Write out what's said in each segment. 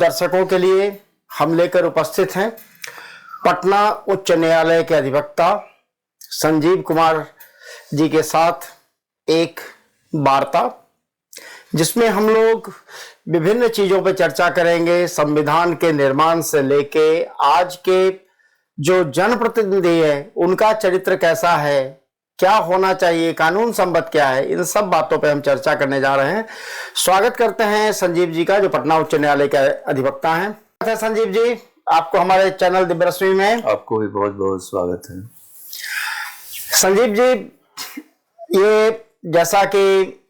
दर्शकों के लिए हम लेकर उपस्थित हैं पटना उच्च न्यायालय के अधिवक्ता संजीव कुमार जी के साथ एक वार्ता, जिसमें हम लोग विभिन्न चीजों पर चर्चा करेंगे। संविधान के निर्माण से लेके आज के जो जनप्रतिनिधि है उनका चरित्र कैसा है, क्या होना चाहिए, कानून संबद्ध क्या है, इन सब बातों पे हम चर्चा करने जा रहे हैं। स्वागत करते हैं संजीव जी का, जो पटना उच्च न्यायालय के अधिवक्ता हैं। संजीव जी, आपको हमारे चैनल दिव्य रश्मि में आपको भी बहुत बहुत स्वागत है। संजीव जी, ये जैसा कि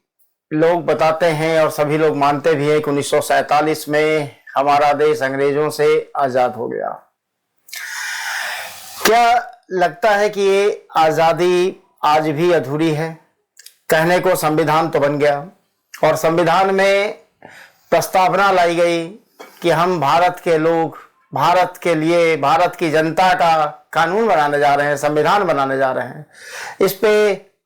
लोग बताते हैं और सभी लोग मानते भी हैं कि 1947 में हमारा देश अंग्रेजों से आजाद हो गया। क्या लगता है कि ये आजादी आज भी अधूरी है? कहने को संविधान तो बन गया और संविधान में प्रस्तावना लाई गई कि हम भारत के लोग, भारत के लिए, भारत की जनता का कानून बनाने जा रहे हैं, संविधान बनाने जा रहे हैं। इस पे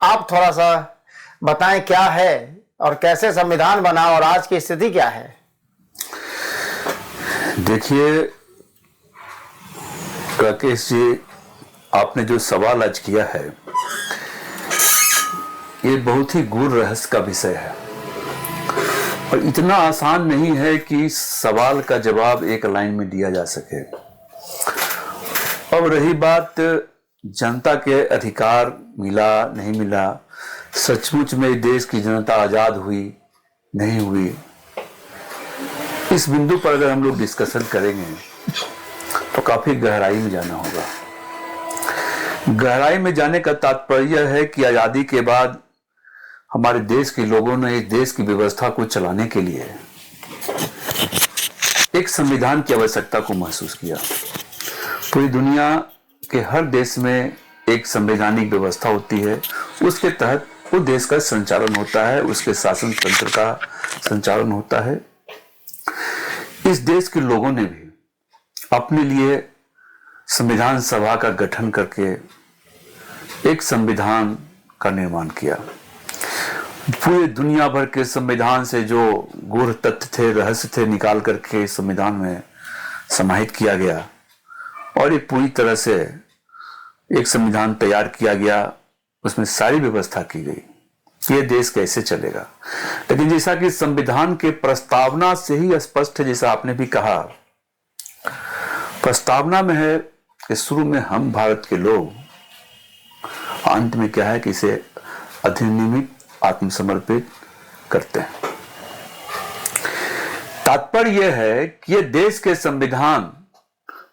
आप थोड़ा सा बताएं क्या है और कैसे संविधान बना और आज की स्थिति क्या है? देखिए राकेश जी, आपने जो सवाल आज किया है ये बहुत ही गूढ़ रहस्य का विषय है और इतना आसान नहीं है कि सवाल का जवाब एक लाइन में दिया जा सके। अब रही बात जनता के अधिकार मिला नहीं मिला, सचमुच में देश की जनता आजाद हुई नहीं हुई, इस बिंदु पर अगर हम लोग डिस्कशन करेंगे तो काफी गहराई में जाना होगा। गहराई में जाने का तात्पर्य है कि आजादी के बाद हमारे देश के लोगों ने इस देश की व्यवस्था को चलाने के लिए एक संविधान की आवश्यकता को महसूस किया। पूरी दुनिया के हर देश में एक संवैधानिक व्यवस्था होती है, उसके तहत उस देश का संचालन होता है, उसके शासन तंत्र का संचालन होता है। इस देश के लोगों ने भी अपने लिए संविधान सभा का गठन करके एक संविधान का निर्माण किया। पूरे दुनिया भर के संविधान से जो गूढ़ तथ्य थे, रहस्य थे, निकाल करके संविधान में समाहित किया गया और ये पूरी तरह से एक संविधान तैयार किया गया। उसमें सारी व्यवस्था की गई कि ये देश कैसे चलेगा। लेकिन जैसा कि संविधान के प्रस्तावना से ही स्पष्ट है, जैसा आपने भी कहा, प्रस्तावना में है कि शुरू में हम भारत के लोग, अंत में क्या है कि इसे अधिनियमित आत्मसमर्पित करते हैं। तात्पर्य यह है कि यह देश के संविधान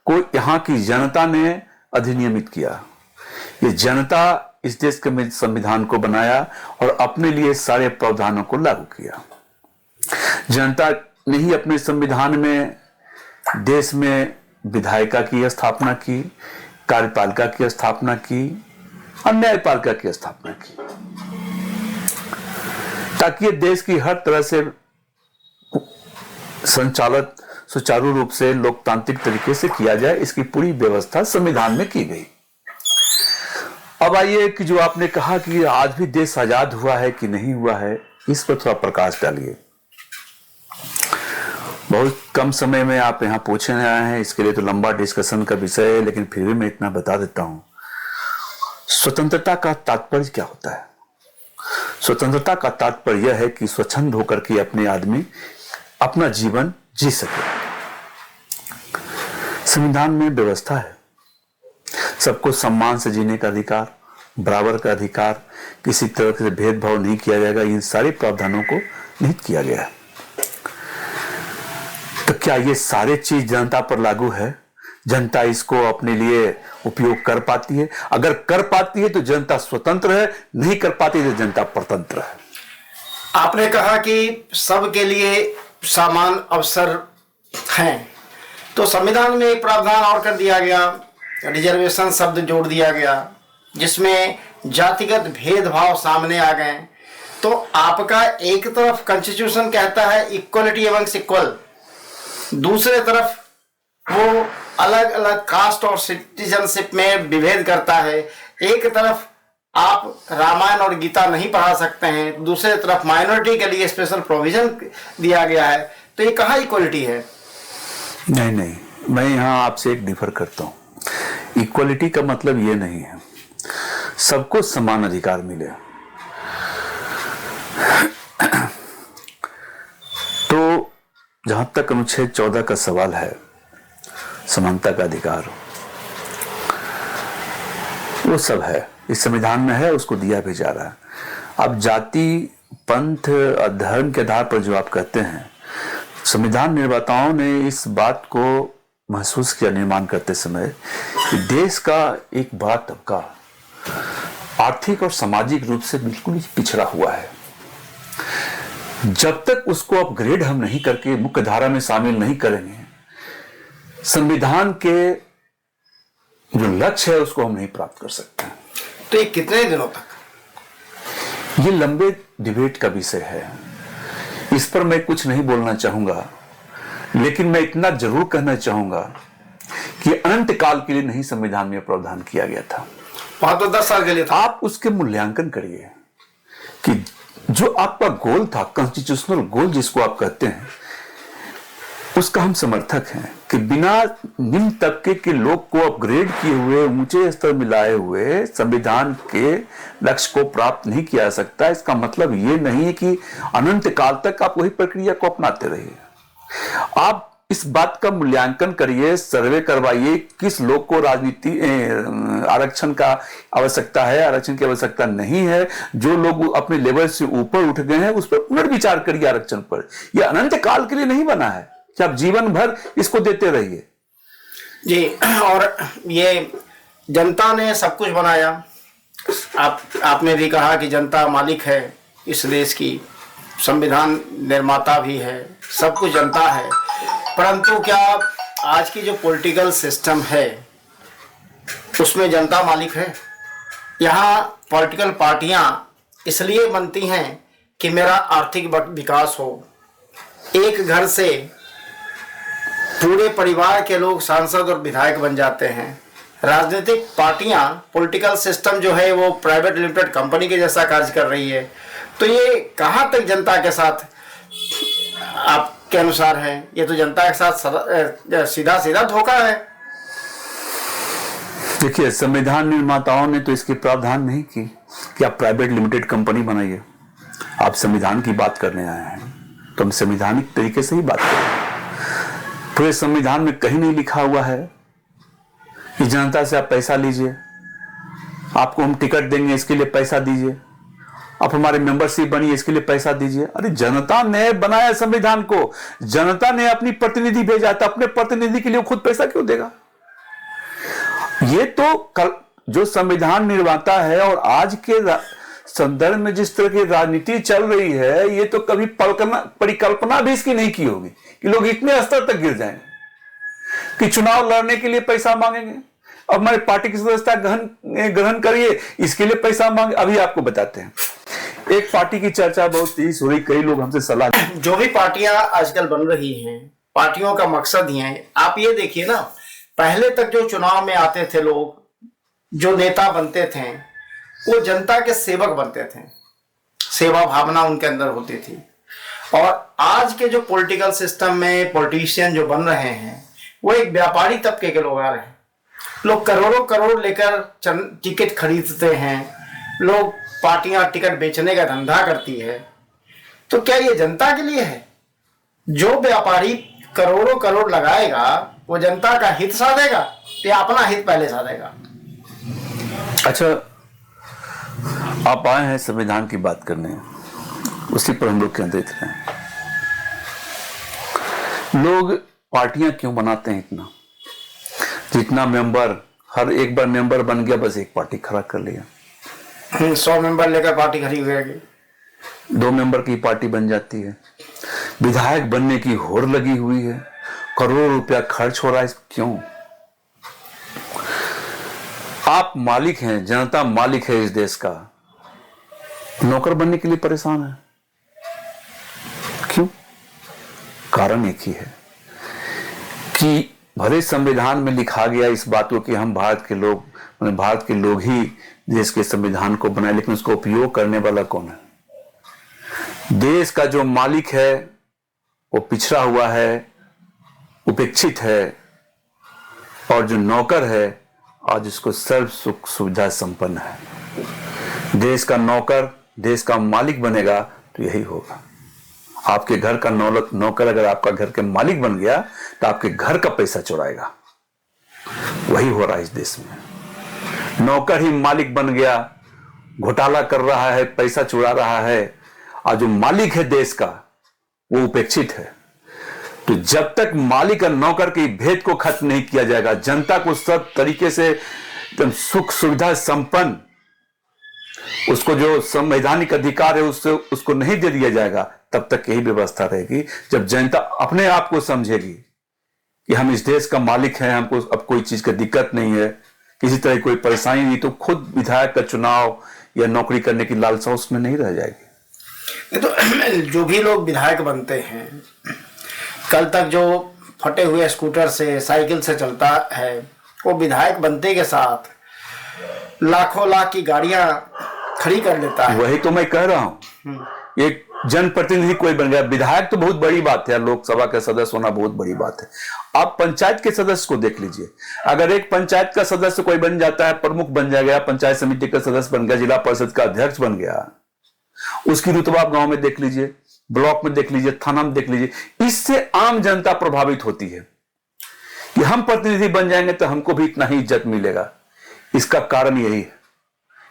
को यहाँ की जनता ने अधिनियमित किया। ये जनता इस देश के संविधान को बनाया और अपने लिए सारे प्रावधानों को लागू किया। जनता ने ही अपने संविधान में देश में विधायिका की स्थापना की, कार्यपालिका की स्थापना की और न्यायपालिका की स्थापना की, ताकि ये देश की हर तरह से संचालित सुचारू रूप से लोकतांत्रिक तरीके से किया जाए। इसकी पूरी व्यवस्था संविधान में की गई। अब आइए कि जो आपने कहा कि आज भी देश आजाद हुआ है कि नहीं हुआ है, इस पर थोड़ा प्रकाश डालिए। बहुत कम समय में आप यहाँ पूछने आए हैं, इसके लिए तो लंबा डिस्कशन का विषय है, लेकिन फिर भी मैं इतना बता देता हूं। स्वतंत्रता का तात्पर्य क्या होता है? स्वतंत्रता का तात्पर्य यह है कि स्वच्छंद होकर के अपने आदमी अपना जीवन जी सके। संविधान में व्यवस्था है, सबको सम्मान से जीने का अधिकार, बराबर का अधिकार, किसी तरह से भेदभाव नहीं किया जाएगा, इन सारे प्रावधानों को निहित किया गया है। तो क्या ये सारे चीज जनता पर लागू है? जनता इसको अपने लिए उपयोग कर पाती है? अगर कर पाती है तो जनता स्वतंत्र है, नहीं कर पाती तो जनता परतंत्र है। आपने कहा कि सबके लिए समान अवसर हैं, तो संविधान में एक प्रावधान और कर दिया गया, रिजर्वेशन शब्द जोड़ दिया गया, जिसमें जातिगत भेदभाव सामने आ गए। तो आपका एक तरफ कॉन्स्टिट्यूशन कहता है इक्वलिटी एमंग्स इक्वल, दूसरे तरफ वो अलग अलग कास्ट और सिटीजनशिप में विभेद करता है। एक तरफ आप रामायण और गीता नहीं पढ़ा सकते हैं, दूसरे तरफ माइनॉरिटी के लिए स्पेशल प्रोविजन दिया गया है। तो ये कहाँ इक्वलिटी है? नहीं नहीं, मैं यहाँ आपसे एक डिफर करता हूँ। इक्वलिटी का मतलब ये नहीं है सबको समान अधिकार मिले। तो जहां तक अनुच्छेद 14 का सवाल है, समानता का अधिकार, वो सब है, इस संविधान में है, उसको दिया भी जा रहा है। अब जाति, पंथ और धर्म के आधार पर जो आप कहते हैं, संविधान निर्माताओं ने इस बात को महसूस किया निर्माण करते समय कि देश का एक बड़ा तबका आर्थिक और सामाजिक रूप से बिल्कुल ही पिछड़ा हुआ है। जब तक उसको अपग्रेड हम नहीं करके मुख्य धारा में शामिल नहीं करेंगे, संविधान के जो लक्ष्य है उसको हम नहीं प्राप्त कर सकते। तो ये कितने दिनों तक? ये लंबे डिबेट का विषय है, इस पर मैं कुछ नहीं बोलना चाहूंगा, लेकिन मैं इतना जरूर कहना चाहूंगा कि अनंत काल के लिए नहीं संविधान में प्रावधान किया गया था, वहां तो 10 साल के लिए था। आप उसके मूल्यांकन करिए कि जो आपका गोल था, कॉन्स्टिट्यूशनल गोल जिसको आप कहते हैं, उसका हम समर्थक हैं कि बिना निम्न तबके के लोग को अपग्रेड किए हुए, ऊंचे स्तर में लाए हुए संविधान के लक्ष्य को प्राप्त नहीं किया जा सकता। इसका मतलब ये नहीं है कि अनंत काल तक आप वही प्रक्रिया को अपनाते रहिए। आप इस बात का मूल्यांकन करिए, सर्वे करवाइए, किस लोग को राजनीति आरक्षण का आवश्यकता है, आरक्षण की आवश्यकता नहीं है। जो लोग अपने लेवल से ऊपर उठ गए हैं उस पर पुनर्विचार करिए आरक्षण पर। यह अनंत काल के लिए नहीं बना है कि आप जीवन भर इसको देते रहिए। जी, और ये जनता ने सब कुछ बनाया। आपने भी कहा कि जनता मालिक है इस देश की, संविधान निर्माता भी है, सब कुछ जनता है। परंतु क्या आज की जो पॉलिटिकल सिस्टम है उसमें जनता मालिक है? यहाँ पॉलिटिकल पार्टियां इसलिए बनती हैं कि मेरा आर्थिक विकास हो। एक घर से पूरे परिवार के लोग सांसद और विधायक बन जाते हैं। राजनीतिक पार्टियां, पॉलिटिकल सिस्टम जो है वो प्राइवेट लिमिटेड कंपनी के जैसा कार्य कर रही है। तो ये कहाँ तक जनता के साथ आपके अनुसार है? ये तो जनता के साथ सीधा सीधा धोखा है। देखिए, संविधान निर्माताओं ने तो इसकी प्रावधान नहीं की कि आप प्राइवेट लिमिटेड कंपनी बनाइए। आप संविधान की बात करने आए हैं तो हम संवैधानिक तरीके से ही बात करें। पूरे संविधान में कहीं नहीं लिखा हुआ है कि जनता से आप पैसा लीजिए, आपको हम टिकट देंगे इसके लिए पैसा दीजिए, आप हमारे मेंबरशिप बनिए इसके लिए पैसा दीजिए। अरे जनता ने बनाया संविधान को, जनता ने अपनी प्रतिनिधि भेजा था, अपने प्रतिनिधि के लिए खुद पैसा क्यों देगा? ये तो जो संविधान निर्माता है और आज के संदर्भ में जिस तरह की राजनीति चल रही है, ये तो कभी परिकल्पना भी इसकी नहीं की होगी कि लोग इतने स्तर तक गिर जाएंगे कि चुनाव लड़ने के लिए पैसा मांगेंगे। अब हमारे पार्टी की सदस्यता ग्रहण करिए, इसके लिए पैसा मांगे। अभी आपको बताते हैं, एक पार्टी की चर्चा बहुत तेज हो रही, कई लोग हमसे सलाह, जो भी पार्टियां आजकल बन रही हैं, पार्टियों का मकसद ही है। आप ये देखिए ना, पहले तक जो चुनाव में आते थे लोग, जो नेता बनते थे, वो जनता के सेवक बनते थे, सेवा भावना उनके अंदर होती थी। और आज के जो पॉलिटिकल सिस्टम में पॉलिटिशियन जो बन रहे हैं, वो एक व्यापारी तबके के लोग आ रहे हैं। लोग करोड़ों करोड़ लेकर टिकट खरीदते हैं, लोग पार्टियां टिकट बेचने का धंधा करती है। तो क्या ये जनता के लिए है? जो व्यापारी करोड़ों करोड़ लगाएगा वो जनता का हित साधेगा या अपना हित पहले साधेगा? अच्छा, आप आए हैं संविधान की बात करने, उसी पर हम लोग केंद्रित हैं। लोग पार्टियां क्यों बनाते हैं इतना? जितना मेंबर, हर एक बार मेंबर बन गया बस एक पार्टी खड़ा कर लिया, 100 मेंबर लेकर पार्टी खड़ी हो जाएगी, 2 मेंबर की पार्टी बन जाती है। विधायक बनने की होड़ लगी हुई है, करोड़ों रुपया खर्च हो रहा है, क्यों? आप मालिक हैं, जनता मालिक है इस देश का, नौकर बनने के लिए परेशान है, क्यों? कारण एक ही है कि भले संविधान में लिखा गया इस बात को कि हम भारत के लोग ही देश के संविधान को बनाए, लेकिन उसको उपयोग करने वाला कौन है? देश का जो मालिक है वो पिछड़ा हुआ है, उपेक्षित है और जो नौकर है आज उसको सर्व सुख सुविधा संपन्न है। देश का नौकर देश का मालिक बनेगा तो यही होगा। आपके घर का नौकर अगर आपका घर के मालिक बन गया तो आपके घर का पैसा चुराएगा। वही हो रहा है इस देश में। नौकर ही मालिक बन गया, घोटाला कर रहा है, पैसा चुरा रहा है, और जो मालिक है देश का वो उपेक्षित है। तो जब तक मालिक और नौकर के भेद को खत्म नहीं किया जाएगा, जनता को सब तरीके से एकदम सुख सुविधा संपन्न उसको जो संवैधानिक अधिकार है उसको नहीं दे दिया जाएगा, तब तक यही व्यवस्था रहेगी। जब जनता अपने आप को समझेगी कि हम इस देश का मालिक हैं, हमको अब कोई चीज की दिक्कत नहीं है, किसी तरह कोई परेशानी नहीं, तो खुद विधायक का चुनाव या नौकरी करने की लालसा उसमें नहीं रह जाएगी। तो जो भी लोग विधायक बनते हैं, कल तक जो फटे हुए स्कूटर से साइकिल से चलता है, वो विधायक बनते के साथ लाखों लाख की गाड़ियां खड़ी कर लेता है। वही तो मैं कह रहा हूं, एक जनप्रतिनिधि कोई बन गया। विधायक तो बहुत बड़ी बात है, लोकसभा का सदस्य होना बहुत बड़ी बात है। आप पंचायत के सदस्य को देख लीजिए, अगर एक पंचायत का सदस्य कोई बन जाता है, प्रमुख बन जाएगा, पंचायत समिति का सदस्य बन गया, जिला परिषद का अध्यक्ष बन गया, उसकी रुतबा आप गांव में देख लीजिए, ब्लॉक में देख लीजिए, थाना में देख लीजिए। इससे आम जनता प्रभावित होती है कि हम प्रतिनिधि बन जाएंगे तो हमको भी इतना ही इज्जत मिलेगा। इसका कारण यही है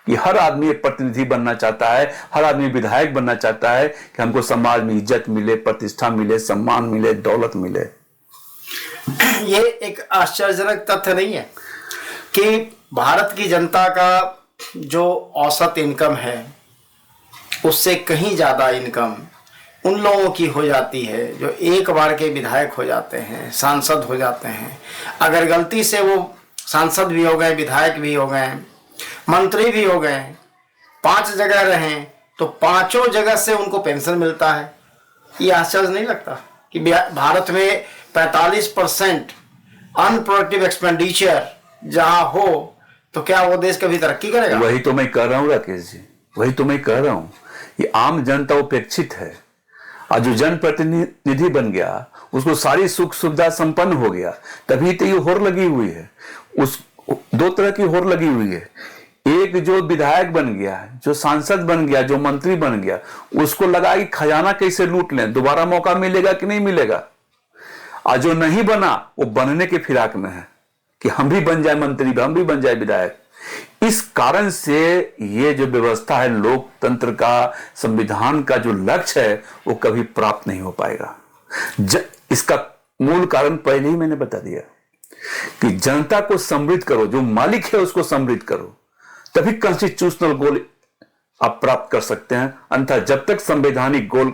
कि हर आदमी एक प्रतिनिधि बनना चाहता है, हर आदमी विधायक बनना चाहता है कि हमको समाज में इज्जत मिले, प्रतिष्ठा मिले, सम्मान मिले, दौलत मिले। ये एक आश्चर्यजनक तथ्य नहीं है कि भारत की जनता का जो औसत इनकम है उससे कहीं ज्यादा इनकम उन लोगों की हो जाती है जो एक बार के विधायक हो जाते हैं, सांसद हो जाते हैं। अगर गलती से वो सांसद भी हो गए, विधायक भी हो गए, मंत्री भी हो गए, 5 जगह रहें तो 5 जगह से उनको पेंशन मिलता है। ये आश्चर्य नहीं लगता कि भारत में 45% अनप्रोडक्टिव एक्सपेंडिचर जहां हो तो क्या वो देश कभी तरक्की करेगा? वही तो मैं कह रहा हूं राकेश जी, वही तो मैं कह रहा हूं। ये आम जनता उपेक्षित है और जो जनप्रतिनिधि बन गया उसको सारी सुख सुविधा संपन्न हो गया, तभी तो ये होड़ लगी हुई है। उस 2 तरह की होड़ लगी हुई है। एक जो विधायक बन गया, जो सांसद बन गया, जो मंत्री बन गया, उसको लगा कि खजाना कैसे लूट लें, दोबारा मौका मिलेगा कि नहीं मिलेगा। और जो नहीं बना वो बनने के फिराक में है कि हम भी बन जाए मंत्री, हम भी बन जाए विधायक। इस कारण से ये जो व्यवस्था है, लोकतंत्र का, संविधान का जो लक्ष्य है वो कभी प्राप्त नहीं हो पाएगा। इसका मूल कारण पहले ही मैंने बता दिया कि जनता को समृद्ध करो, जो मालिक है उसको समृद्ध करो, तभी कॉन्स्टिट्यूशनल गोल आप प्राप्त कर सकते हैं। अन्यथा जब तक संवैधानिक गोल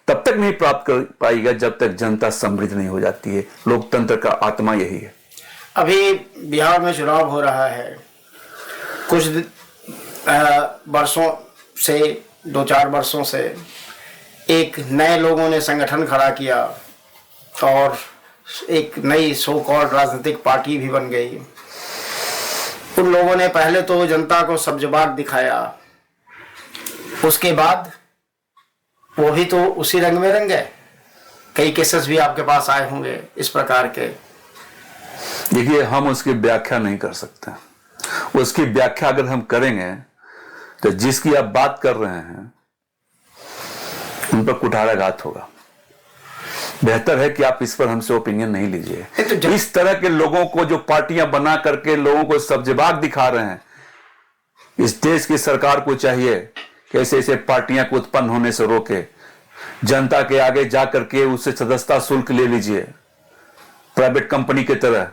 तब तक नहीं प्राप्त कर पाएगा जब तक जनता समृद्ध नहीं हो जाती है। लोकतंत्र का आत्मा यही है। अभी बिहार में चुनाव हो रहा है, कुछ वर्षों से 2-4 वर्षों से एक नए लोगों ने संगठन खड़ा किया और एक नई सो कॉल्ड राजनीतिक पार्टी भी बन गई। उन लोगों ने पहले तो जनता को सब्जबाग दिखाया, उसके बाद वो भी तो उसी रंग में रंग गए। कई केसेस भी आपके पास आए होंगे इस प्रकार के। देखिए, हम उसकी व्याख्या नहीं कर सकते। उसकी व्याख्या अगर हम करेंगे तो जिसकी आप बात कर रहे हैं उन पर कुठाराघात होगा। बेहतर है कि आप इस पर हमसे ओपिनियन नहीं लीजिए। इस तरह के लोगों को जो पार्टियां बना करके लोगों को सब्जबाग दिखा रहे हैं, इस देश की सरकार को चाहिए कि ऐसे ऐसे पार्टियां को उत्पन्न होने से रोके। जनता के आगे जाकर के उससे सदस्यता शुल्क ले लीजिए प्राइवेट कंपनी की तरह,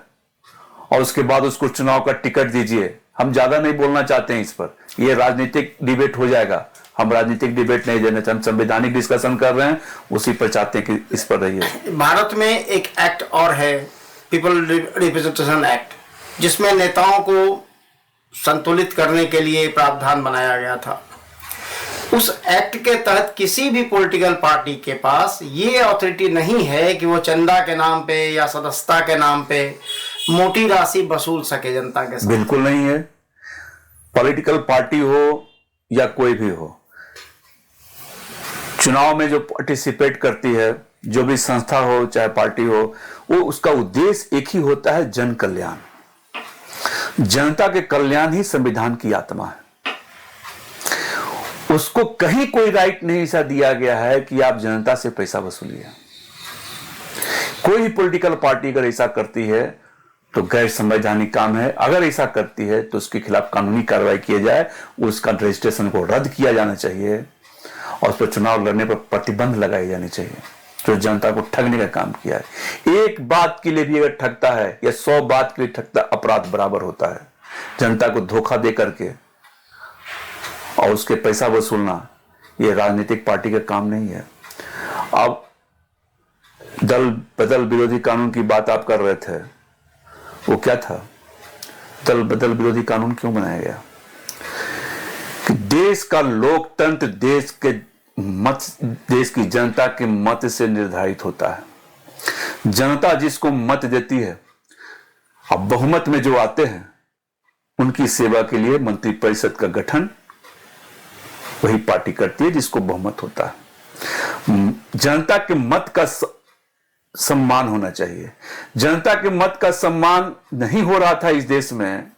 और उसके बाद उसको चुनाव का टिकट दीजिए। हम ज्यादा नहीं बोलना चाहते हैं इस पर, यह राजनीतिक डिबेट हो जाएगा। हम राजनीतिक डिबेट नहीं देना चाहते, हम संवैधानिक डिस्कशन कर रहे हैं, उसी पर चाहते हैं कि इस पर रहिए। भारत में एक एक्ट और है, पीपल रिप्रेजेंटेशन एक्ट, जिसमें नेताओं को संतुलित करने के लिए प्रावधान बनाया गया था। उस एक्ट के तहत किसी भी पॉलिटिकल पार्टी के पास ये अथॉरिटी नहीं है कि वो चंदा के नाम पे या सदस्यता के नाम पे मोटी राशि वसूल सके जनता के साथ। बिल्कुल नहीं है। पॉलिटिकल पार्टी हो या कोई भी हो, चुनाव में जो पार्टिसिपेट करती है जो भी संस्था हो चाहे पार्टी हो, वो उसका उद्देश्य एक ही होता है, जन कल्याण। जनता के कल्याण ही संविधान की आत्मा है। उसको कहीं कोई राइट नहीं ऐसा दिया गया है कि आप जनता से पैसा वसूलिए। कोई भी पॉलिटिकल पार्टी अगर ऐसा करती है तो गैर संवैधानिक काम है। अगर ऐसा करती है तो उसके खिलाफ कानूनी कार्रवाई किया जाए, उसका रजिस्ट्रेशन को रद्द किया जाना चाहिए और उस पर चुनाव लड़ने पर प्रतिबंध लगाए जाने चाहिए। जो जनता को ठगने का काम किया है, एक बात के लिए भी अगर ठगता है या 100 बात के लिए ठगता, अपराध बराबर होता है। जनता को धोखा दे करके और उसके पैसा वसूलना, यह राजनीतिक पार्टी का काम नहीं है। अब दल बदल विरोधी कानून की बात आप कर रहे थे, वो क्या था? दल बदल विरोधी कानून क्यों बनाया गया? कि देश का लोकतंत्र देश की जनता के मत से निर्धारित होता है। जनता जिसको मत देती है, अब बहुमत में जो आते हैं, उनकी सेवा के लिए मंत्रिपरिषद का गठन वही पार्टी करती है जिसको बहुमत होता है। जनता के मत का सम्मान होना चाहिए। जनता के मत का सम्मान नहीं हो रहा था इस देश में,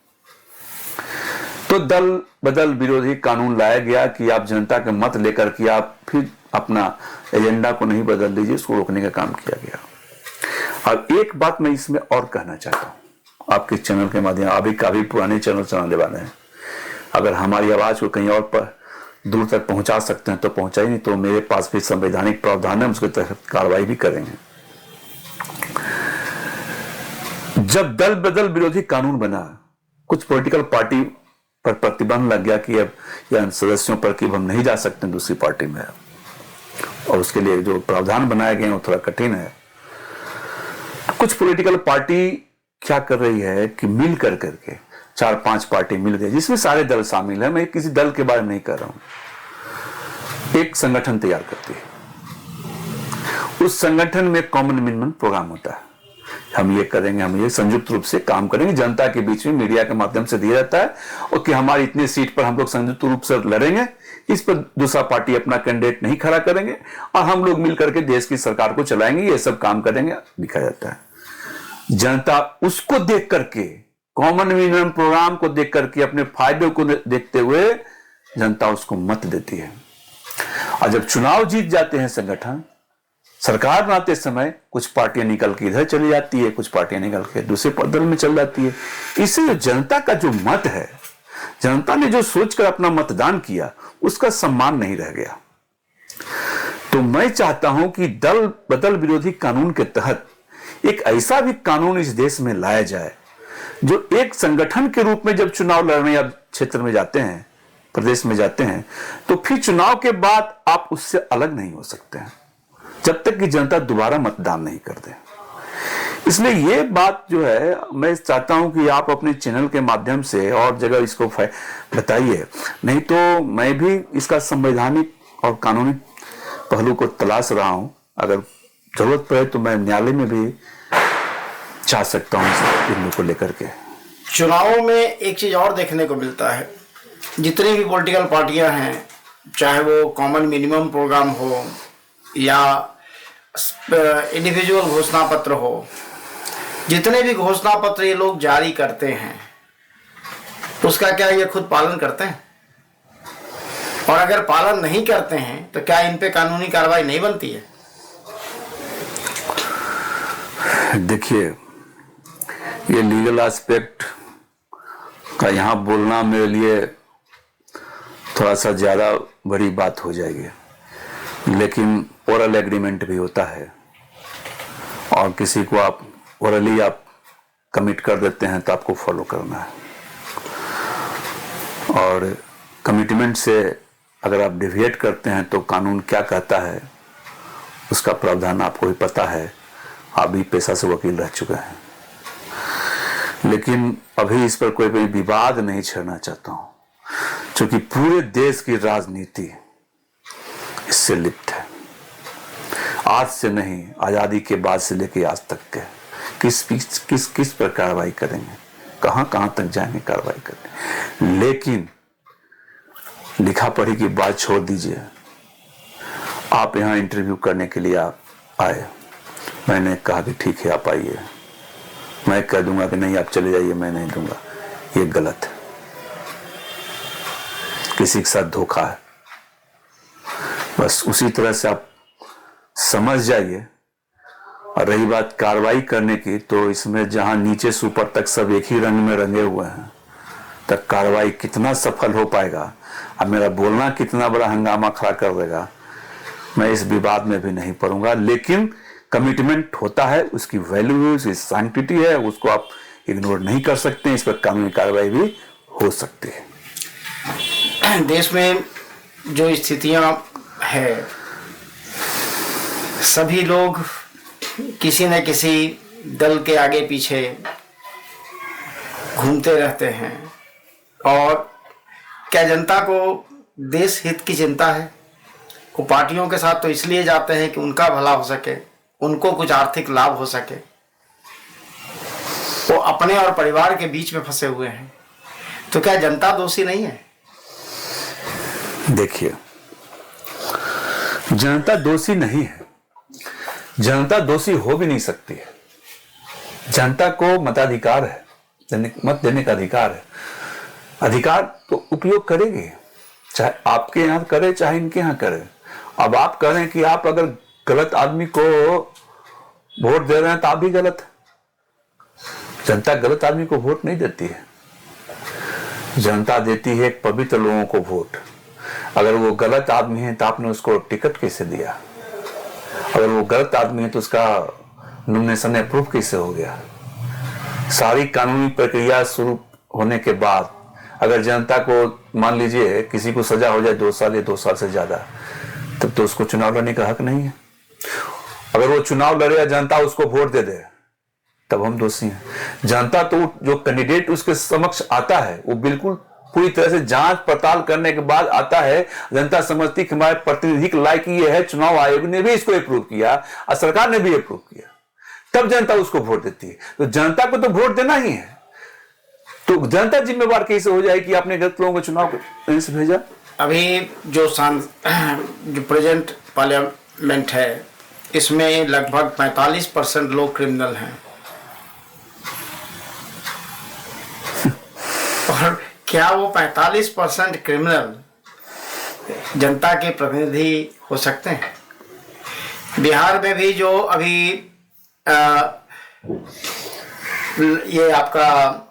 तो दल बदल विरोधी कानून लाया गया कि आप जनता के मत लेकर के आप फिर अपना एजेंडा को नहीं बदल लीजिए, उसको रोकने का काम किया गया। अब एक बात मैं इसमें और कहना चाहता हूं आपके चैनल के माध्यम, अभी काफी पुराने चैनल चलाने वाले हैं, अगर हमारी आवाज को कहीं और पर दूर तक पहुंचा सकते हैं तो पहुंचाई, नहीं तो मेरे पास भी संवैधानिक प्रावधान है, उसके तहत कार्रवाई भी करेंगे। जब दल बदल विरोधी कानून बना, कुछ पॉलिटिकल पार्टी पर प्रतिबंध लग गया कि अब या सदस्यों पर कि हम नहीं जा सकते दूसरी पार्टी में, और उसके लिए जो प्रावधान बनाए गए वो थोड़ा कठिन है। कुछ पॉलिटिकल पार्टी क्या कर रही है कि मिल करके 4-5 पार्टी मिल गई, जिसमें सारे दल शामिल है। मैं किसी दल के बारे में नहीं कर रहा हूं। एक संगठन तैयार करती है, उस संगठन में कॉमन मिनिमम प्रोग्राम होता है, हम ये करेंगे, हम ये संयुक्त रूप से काम करेंगे, जनता के बीच में मीडिया के माध्यम से दिया जाता है, और कि हमारी इतनी सीट पर हम लोग संयुक्त रूप से लड़ेंगे, इस पर दूसरा पार्टी अपना कैंडिडेट नहीं खड़ा करेंगे और हम लोग मिलकर के देश की सरकार को चलाएंगे, ये सब काम करेंगे, लिखा जाता है। जनता उसको देख करके, कॉमन मिनिमम प्रोग्राम को देख करके, अपने फायदे को देखते हुए जनता उसको मत देती है। और जब चुनाव जीत जाते हैं संगठन, सरकार बनाते समय कुछ पार्टियां निकल के इधर चली जाती है, कुछ पार्टियां निकल के दूसरे दल में चल जाती है। इससे जनता का जो मत है, जनता ने जो सोचकर अपना मतदान किया, उसका सम्मान नहीं रह गया। तो मैं चाहता हूं कि दल बदल विरोधी कानून के तहत एक ऐसा भी कानून इस देश में लाया जाए, जो एक संगठन के रूप में जब चुनाव लड़ने या क्षेत्र में जाते हैं, प्रदेश में जाते हैं, तो फिर चुनाव के बाद आप उससे अलग नहीं हो सकते हैं जब तक कि जनता दोबारा मतदान नहीं कर दे। इसलिए ये बात जो है, मैं चाहता हूं कि आप अपने चैनल के माध्यम से और जगह इसको बताइए, नहीं तो मैं भी इसका संवैधानिक और कानूनी पहलू को तलाश रहा हूं। अगर जरूरत पड़े तो मैं न्यायालय में भी जा सकता हूं इस बिंदु को लेकर के। चुनावों में एक चीज और देखने को मिलता है, जितनी भी पॉलिटिकल पार्टियां हैं, चाहे वो कॉमन मिनिमम प्रोग्राम हो या इंडिविजुअल घोषणा पत्र हो, जितने भी घोषणा पत्र ये लोग जारी करते हैं, उसका क्या ये खुद पालन करते हैं? और अगर पालन नहीं करते हैं तो क्या इन पे कानूनी कार्रवाई नहीं बनती है? देखिए, ये लीगल एस्पेक्ट का यहाँ बोलना मेरे लिए थोड़ा सा ज़्यादा बड़ी बात हो जाएगी, लेकिन ओरल एग्रीमेंट भी होता है, और किसी को आप ओरली आप कमिट कर देते हैं तो आपको फॉलो करना है, और कमिटमेंट से अगर आप डिविएट करते हैं तो कानून क्या कहता है उसका प्रावधान आपको भी पता है। आप भी पेशा से वकील रह चुके हैं, लेकिन अभी इस पर कोई भी विवाद नहीं छेड़ना चाहता हूं, क्योंकि पूरे देश की राजनीति इससे लिप्त है। आज से नहीं, आजादी के बाद से लेकर आज तक के किस पर कार्रवाई करेंगे, कहां तक जाएंगे कार्रवाई करेंगे। लेकिन लिखा पढ़ी की बात छोड़ दीजिए, आप यहां इंटरव्यू करने के लिए आप आए। मैंने कहा कि ठीक है, आप आइए। मैं कह दूंगा कि नहीं आप चले जाइए, मैं नहीं दूंगा, ये गलत है, किसी के साथ धोखा है। बस उसी तरह से आप समझ जाइए। और रही बात कार्रवाई करने की, तो इसमें जहां नीचे से ऊपर तक सब एक ही रंग में रंगे हुए हैं, तक कार्रवाई कितना सफल हो पाएगा, अब मेरा बोलना कितना बड़ा हंगामा खड़ा कर देगा, मैं इस विवाद में भी नहीं पड़ूंगा। लेकिन कमिटमेंट होता है, उसकी वैल्यू है, उसकी सैंक्टिटी है, उसको आप इग्नोर नहीं कर सकते। इस पर कानूनी कार्रवाई भी हो सकती है। देश में जो स्थितियां है, सभी लोग किसी न किसी दल के आगे पीछे घूमते रहते हैं। और क्या जनता को देश हित की चिंता है? वो पार्टियों के साथ तो इसलिए जाते हैं कि उनका भला हो सके, उनको कुछ आर्थिक लाभ हो सके। वो अपने और परिवार के बीच में फंसे हुए हैं। तो क्या जनता दोषी नहीं है? देखिए, जनता दोषी नहीं है, जनता दोषी हो भी नहीं सकती है। जनता को मताधिकार है, मत देने का अधिकार है। अधिकार तो उपयोग करेगी, चाहे आपके यहां करे चाहे इनके यहां करे। अब आप कह रहे हैं कि आप अगर गलत आदमी को वोट दे रहे हैं तो आप भी गलत है। जनता गलत आदमी को वोट नहीं देती है, जनता देती है पवित्र लोगों को वोट। अगर वो गलत आदमी है तो आपने उसको टिकट कैसे दिया? अगर वो गलत आदमी है तो उसका नॉमिनेशन अप्रूव कैसे हो गया? सारी कानूनी प्रक्रिया शुरू होने के बाद अगर जनता को, मान लीजिए किसी को सजा हो जाए 2 साल या 2 साल से ज्यादा, तब तो उसको चुनाव लड़ने का हक नहीं है। अगर वो चुनाव लड़े या जनता उसको वोट दे दे, तब हम दोषी हैं। जनता तो जो कैंडिडेट उसके समक्ष आता है वो बिल्कुल पूरी तरह से जांच पड़ताल करने के बाद आता है। जनता समझती कि हमारे प्रतिनिधि के लायक ये है, चुनाव आयोग ने भी इसको अप्रूव किया और सरकार ने भी अप्रूव किया, तब जनता उसको वोट देती है। तो जनता को तो वोट देना ही है। तो जनता जिम्मेवार कैसे हो जाए कि आपने गलत लोगों को चुनाव से भेजा? अभी जो प्रेजेंट पार्लियामेंट है, इसमें लगभग 45% लोग क्रिमिनल हैं। और क्या वो 45% क्रिमिनल जनता के प्रतिनिधि हो सकते हैं? बिहार में भी जो अभी ये आपका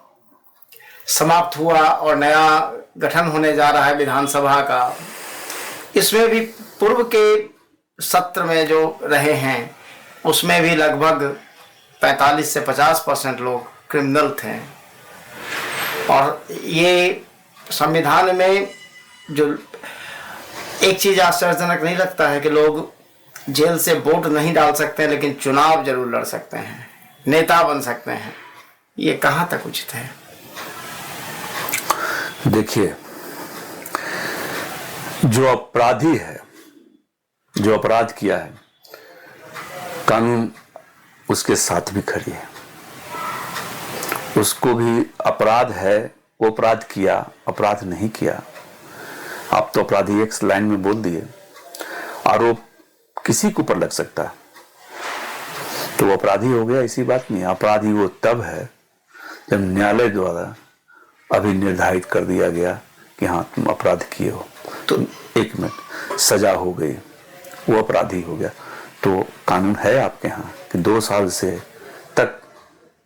समाप्त हुआ और नया गठन होने जा रहा है विधानसभा का, इसमें भी पूर्व के सत्र में जो रहे हैं उसमें भी लगभग 45 से 50% लोग क्रिमिनल थे। और ये संविधान में जो एक चीज आश्चर्यजनक नहीं लगता है कि लोग जेल से वोट नहीं डाल सकते लेकिन चुनाव जरूर लड़ सकते हैं, नेता बन सकते हैं। ये कहाँ तक उचित है? देखिए, जो अपराधी है, जो अपराध किया है, कानून उसके साथ भी खड़ी है। उसको भी अपराध है, वो अपराध किया, अपराध नहीं किया। आप तो अपराधी एक लाइन में बोल दिए, आरोप किसी के ऊपर लग सकता है तो वो अपराधी हो गया, ऐसी बात नहीं है। अपराधी वो तब है जब न्यायालय द्वारा अभी निर्धारित कर दिया गया कि हाँ तुम अपराध किए हो, तो 1 मिनट सजा हो गई, वो अपराधी हो गया। तो कानून है आपके यहाँ कि 2 साल से तक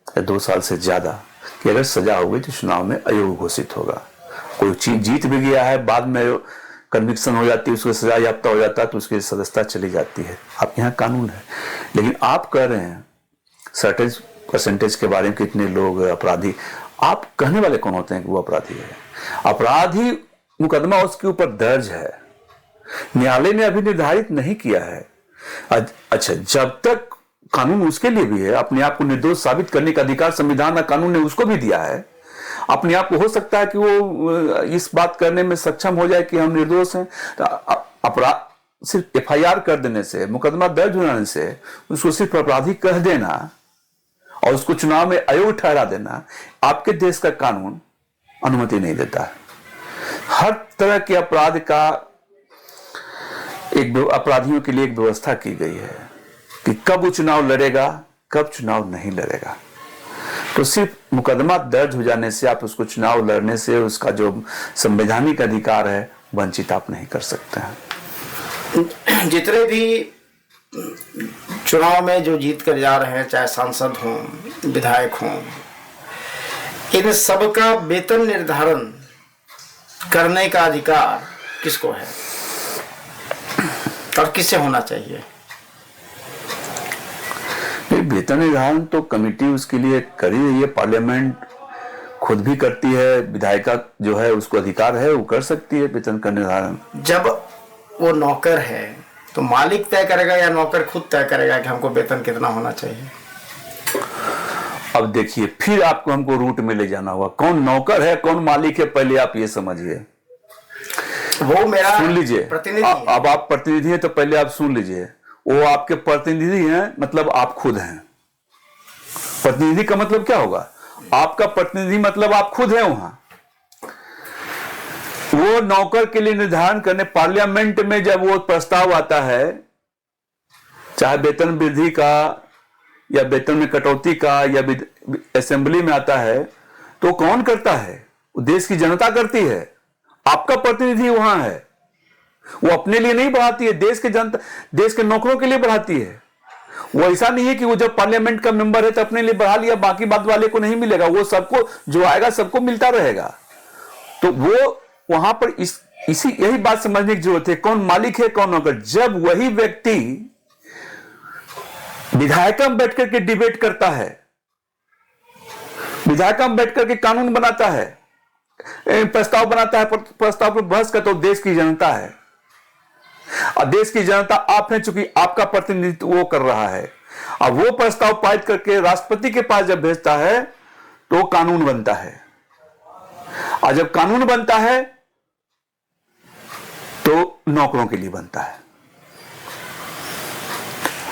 या 2 साल से ज्यादा कि अगर सजा हो गई तो चुनाव में अयोग्य घोषित होगा। कोई चीज जीत भी गया है, बाद में कन्विक्शन हो जाती है, उसको सजा याफ्ता हो जाता है तो उसकी सदस्यता चली जाती है। आपके यहाँ कानून है। लेकिन आप कह रहे हैं सर्टेन परसेंटेज के बारे में कितने लोग अपराधी, आप कहने वाले कौन होते हैं कि वो अपराधी है? अपराधी मुकदमा उसके ऊपर दर्ज है, न्यायालय ने अभी निर्धारित नहीं किया है। अच्छा, जब तक कानून उसके लिए भी है, अपने आप को निर्दोष साबित करने का अधिकार संविधान और कानून ने उसको भी दिया है। अपने आप को हो सकता है कि वो इस बात करने में सक्षम हो जाए कि हम निर्दोष हैं। तो अपराध सिर्फ एफआईआर कर देने से, मुकदमा दर्ज होने से उसको सिर्फ अपराधी कह देना और उसको चुनाव में अयोग्य ठहरा देना, आपके देश का कानून अनुमति नहीं देता है। हर तरह के अपराध का एक अपराधियों के लिए एक व्यवस्था की गई है। कि कब वो चुनाव लड़ेगा, कब चुनाव नहीं लड़ेगा। तो सिर्फ मुकदमा दर्ज हो जाने से, आप उसको चुनाव लड़ने से उसका जो संवैधानिक अधिकार है वंचित आप नहीं कर सकते हैं। जितने भी चुनाव में जो जीत कर जा रहे हैं, चाहे सांसद हों, विधायक हों, इन सबका वेतन निर्धारण करने का अधिकार किसको है और किससे होना चाहिए? वेतन निर्धारण तो कमेटी उसके लिए करी रही है, पार्लियामेंट खुद भी करती है, विधायिका जो है उसको अधिकार है, वो कर सकती है वेतन का निर्धारण। जब वो नौकर है तो मालिक तय करेगा या नौकर खुद तय करेगा कि हमको वेतन कितना होना चाहिए? अब देखिए, फिर आपको हमको रूट में ले जाना होगा, कौन नौकर है कौन मालिक है, पहले आप ये समझिए। वो मेरा सुन लीजिए, प्रतिनिधि है। अब आप प्रतिनिधि हैं तो पहले आप सुन लीजिए, वो आपके प्रतिनिधि हैं, मतलब आप खुद हैं। प्रतिनिधि का मतलब क्या होगा? आपका प्रतिनिधि मतलब आप खुद हैं वहां। वो नौकर के लिए निर्धारण करने, पार्लियामेंट में जब वो प्रस्ताव आता है, चाहे वेतन वृद्धि का या वेतन में कटौती का या असेंबली में आता है, तो कौन करता है? देश की जनता करती है। आपका प्रतिनिधि वहां है, वो अपने लिए नहीं बढ़ाती है, देश के जनता, देश के नौकरों के लिए बढ़ाती है। वो ऐसा नहीं है कि वो जब पार्लियामेंट का मेंबर है तो अपने लिए बढ़ा लिया, बाकी बात वाले को नहीं मिलेगा, वो सबको जो आएगा सबको मिलता रहेगा। तो वो वहां पर इसी यही बात समझने की जरूरत है, कौन मालिक है कौन नौकर। जब वही व्यक्ति विधायिका में बैठ करके डिबेट करता है, विधायिका में बैठ करके कानून बनाता है, प्रस्ताव बनाता है, प्रस्ताव पर बहस करता है, तो देश की जनता है। और देश की जनता आप हैं, चूंकि आपका प्रतिनिधित्व वो कर रहा है। अब वो प्रस्ताव पारित करके राष्ट्रपति के पास जब भेजता है तो कानून बनता है, और जब कानून बनता है तो नौकरों के लिए बनता है।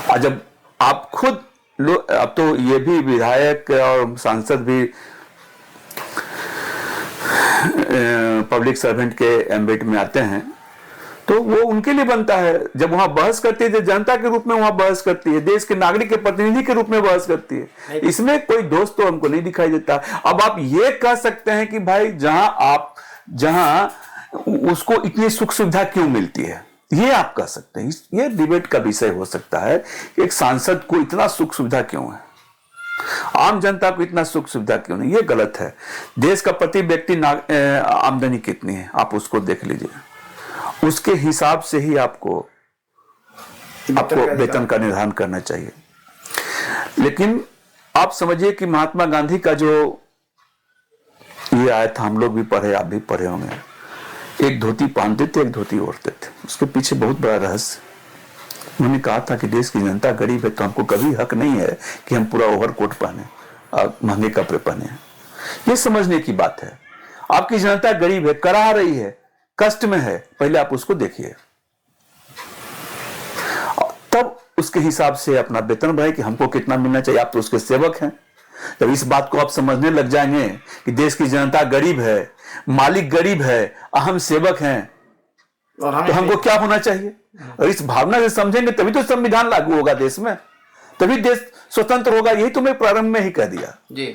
और जब आप खुद अब तो ये भी विधायक और सांसद भी पब्लिक सर्वेंट के एम्बेट में आते हैं, तो वो उनके लिए बनता है। जब वहां बहस करती है, जनता के रूप में वहां बहस करती है, देश के नागरिक के प्रतिनिधि के रूप में बहस करती है। इसमें कोई दोष तो हमको नहीं दिखाई देता। अब आप ये कह सकते हैं कि भाई जहां उसको इतनी सुख सुविधा क्यों मिलती है, ये आप कह सकते हैं। ये डिबेट का विषय हो सकता है कि एक सांसद को इतना सुख सुविधा क्यों है, आम जनता को इतना सुख सुविधा क्यों नहीं। ये गलत है। देश का प्रति व्यक्ति आमदनी कितनी है आप उसको देख लीजिए, उसके हिसाब से ही आपको वेतन का निर्धारण करना चाहिए। लेकिन आप समझिए कि महात्मा गांधी का जो ये आया था, हम लोग भी पढ़े, आप भी पढ़े होंगे, एक धोती पहनते थे, एक धोती ओढ़ते थे। उसके पीछे बहुत बड़ा रहस्य। उन्होंने कहा था कि देश की जनता गरीब है तो हमको कभी हक नहीं है कि हम पूरा ओवरकोट पहने और महंगे कपड़े पहने। ये समझने की बात है। आपकी जनता गरीब है, करा रही है, कष्ट में है, पहले आप उसको देखिए, तब उसके हिसाब से अपना वेतन बढ़ाए कि हमको कितना मिलना चाहिए। आप तो उसके सेवक हैं। जब इस बात को आप समझने लग जाएंगे कि देश की जनता गरीब है, मालिक गरीब है, हम सेवक हैं, तो हमको क्या होना चाहिए, और इस भावना से समझेंगे तभी तो संविधान लागू होगा देश में, तभी देश स्वतंत्र होगा। यही तो मैं प्रारंभ में ही कह दिया जी।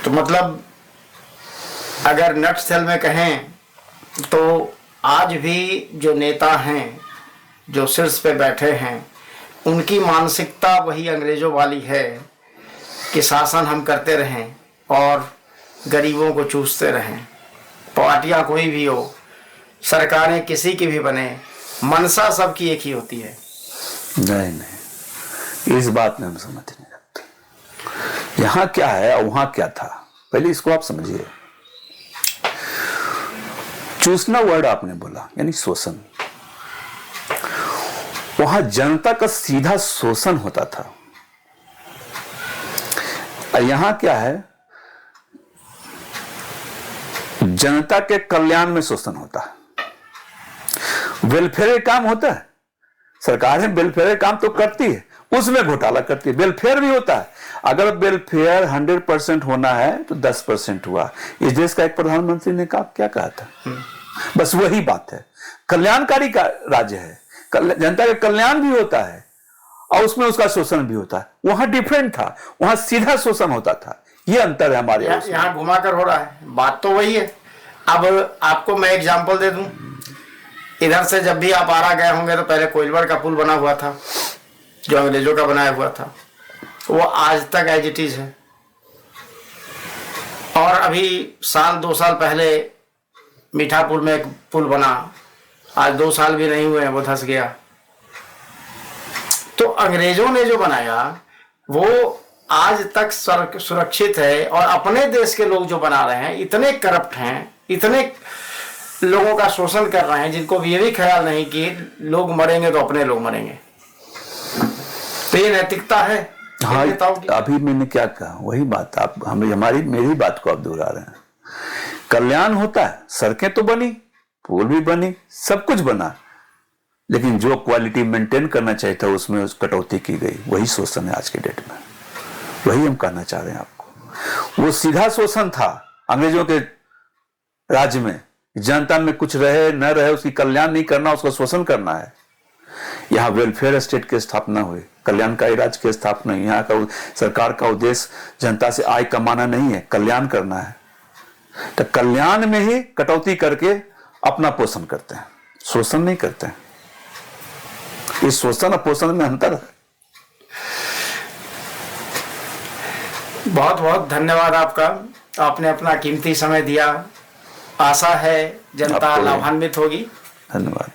तो मतलब अगर नटशेल में कहें तो आज भी जो नेता हैं, जो शीर्ष पे बैठे हैं, उनकी मानसिकता वही अंग्रेजों वाली है कि शासन हम करते रहें और गरीबों को चूसते रहें। पार्टियां कोई भी हो, सरकारें किसी की भी बने, मनसा सबकी एक ही होती है। नहीं, इस बात में हम समझ नहीं सकते। यहां क्या है और वहां क्या था, पहले इसको आप समझिए। चूसना वर्ड आपने बोला, यानी शोषण। वहां जनता का सीधा शोषण होता था। और यहां क्या है, जनता के कल्याण में शोषण होता है। वेलफेयर काम होता है, सरकारें वेलफेयर काम तो करती है, उसमें घोटाला करती है। वेलफेयर भी होता है, अगर वेलफेयर 100% होना है तो 10% हुआ। इस देश का एक प्रधानमंत्री ने कहा, क्या कहा था, बस वही बात है। कल्याणकारी का राज्य है, जनता का कल्याण भी होता है और उसमें उसका शोषण भी होता है। वहां डिफरेंट था, वहां सीधा शोषण होता था। ये अंतर है हमारे यहाँ घुमाकर हो रहा है, बात तो वही है। अब आपको मैं एग्जांपल दे दूं, इधर से जब भी आप आरा गए होंगे तो पहले कोइलवर का पुल बना हुआ था जो अंग्रेजों का बनाया हुआ था, वो आज तक एज इट इज है। और अभी साल 2 साल पहले मीठापुर में एक पुल बना, आज 2 साल भी नहीं हुए हैं वो धंस गया। तो अंग्रेजों ने जो बनाया वो आज तक सुरक्षित है, और अपने देश के लोग जो बना रहे हैं इतने करप्ट हैं, इतने लोगों का शोषण कर रहे हैं, जिनको ये भी ख्याल नहीं कि लोग मरेंगे तो अपने लोग मरेंगे। तो ये नैतिकता है। हाँ, अभी मैंने क्या कहा वही बात, आप मेरी बात को आप दोहरा रहे हैं। कल्याण होता है, सड़कें तो बनी, पुल भी बनी, सब कुछ बना, लेकिन जो क्वालिटी मेंटेन करना चाहिए था उसमें कटौती की गई। वही शोषण है आज के डेट में, वही हम कहना चाह रहे हैं आपको। वो सीधा शोषण था अंग्रेजों के राज्य में, जनता में कुछ रहे न रहे उसकी कल्याण नहीं करना, उसका शोषण करना है। यहाँ वेलफेयर स्टेट की स्थापना हुई, कल्याणकारी राज्य की स्थापना। यहाँ का सरकार का उद्देश्य जनता से आय कमाना नहीं है, कल्याण करना है। तो कल्याण में ही कटौती करके अपना पोषण करते हैं, शोषण नहीं करते हैं। इस शोषण और पोषण में अंतर है। बहुत बहुत धन्यवाद आपका, आपने अपना कीमती समय दिया। आशा है जनता लाभान्वित होगी। धन्यवाद।